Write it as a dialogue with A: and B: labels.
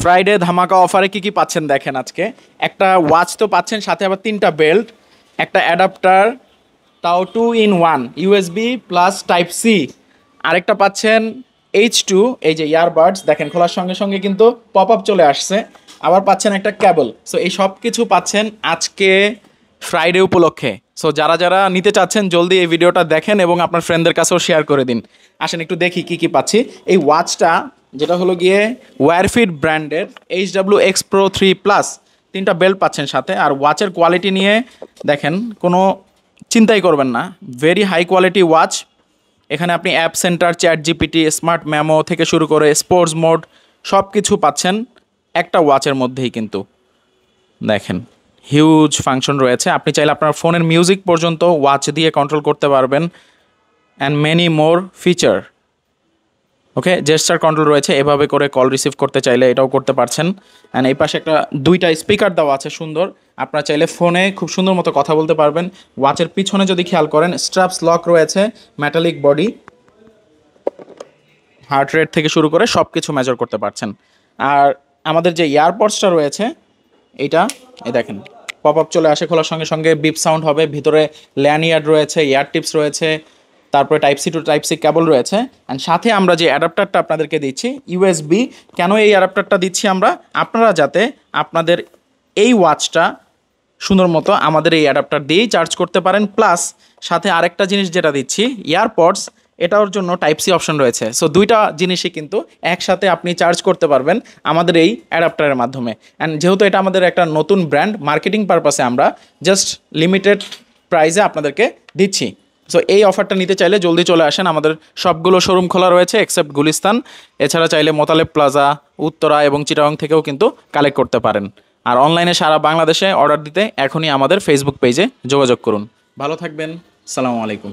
A: Friday ধামাকা অফারে কি পাচ্ছেন দেখেন আজকে। একটা ওয়াচ তো পাচ্ছেন, সাথে আবার 3টা বেল্ট, একটা অ্যাডাপ্টার, তাও 2 in 1 USB plus type C. আরেকটা পাচ্ছেন H2, এই যে ইয়ারবাডস দেখেন খোলার সঙ্গে সঙ্গে কিন্তু পপ আপ চলে আসছে। আবার পাচ্ছেন একটা কেবল। সো এই সব কিছু পাচ্ছেন আজকে ফ্রাইডে উপলক্ষে। সো যারা যারা নিতে চাচ্ছেন জলদি এই ভিডিওটা দেখেন এবং আপনার ফ্রেন্ডদের কাছেও শেয়ার করে দিন। আসেন একটু দেখি কি কি পাচ্ছি। এই ওয়াচটা যেটা হলো গিয়ে ওয়্যারফিট ব্র্যান্ডের HW X Pro 3 প্লাস, 3টা বেল্ট পাচ্ছেন সাথে। আর ওয়াচের কোয়ালিটি নিয়ে দেখেন কোনো চিন্তাই করবেন না, ভেরি হাই কোয়ালিটি ওয়াচ। এখানে আপনি app centre, chat GPT, smart memo থেকে শুরু করে স্পোর্টস মোড সব কিছু পাচ্ছেন একটা ওয়াচের মধ্যেই। কিন্তু দেখেন হিউজ ফাংশন রয়েছে, আপনি চাইলে আপনার ফোনের মিউজিক পর্যন্ত ওয়াচ দিয়ে কন্ট্রোল করতে পারবেন, and many more feature. Okay, gesture control রয়েছে, এভাবে করে কল রিসিভ করতে চাইলে এটাও করতে পারছেন। অ্যান্ড এই পাশে একটা 2টা স্পিকার দেওয়া আছে সুন্দর, আপনারা চাইলে ফোনে খুব সুন্দর মতো কথা বলতে পারবেন। ওয়াচের পিছনে যদি খেয়াল করেন স্ট্র্যাপস লক রয়েছে, মেটালিক বডি, হার্ট রেট থেকে শুরু করে সব কিছু মেজার করতে পারছেন। আর আমাদের যে ইয়ারপডসটা রয়েছে এইটা, এই দেখেন পপ আপ চলে আসে, খোলার সঙ্গে সঙ্গে বিপ সাউন্ড হবে। ভিতরে ল্যানিয়ার্ড রয়েছে, ইয়ার টিপস রয়েছে, তারপরে type C to type C cable রয়েছে। অ্যান্ড সাথে আমরা যে অ্যাডাপ্টারটা আপনাদেরকে দিচ্ছি ইউএসবি। কেন এই অ্যাডাপ্টারটা দিচ্ছি আমরা? আপনারা যাতে আপনাদের এই ওয়াচটা সুন্দর মতো আমাদের এই অ্যাডাপ্টার দিয়েই চার্জ করতে পারেন। প্লাস সাথে আরেকটা জিনিস যেটা দিচ্ছি ইয়ারপডস, এটার জন্য টাইপ সি অপশন রয়েছে। সো 2টা জিনিসই কিন্তু একসাথে আপনি চার্জ করতে পারবেন আমাদের এই অ্যাডাপ্টারের মাধ্যমে। অ্যান্ড যেহেতু এটা আমাদের একটা নতুন ব্র্যান্ড, মার্কেটিং পারপাসে আমরা জাস্ট লিমিটেড প্রাইসে আপনাদেরকে দিচ্ছি। সো এই অফারটা নিতে চাইলে জলদি চলে আসেন। আমাদের সবগুলো শোরুম খোলা রয়েছে এক্সেপ্ট গুলিস্তান। এছাড়া চাইলে মোতালেব প্লাজা, উত্তরা এবং চিটাগং থেকেও কিন্তু কালেক্ট করতে পারেন। আর অনলাইনে সারা বাংলাদেশে অর্ডার দিতে এখনই আমাদের ফেসবুক পেজে যোগাযোগ করুন। ভালো থাকবেন, সালামু আলাইকুম।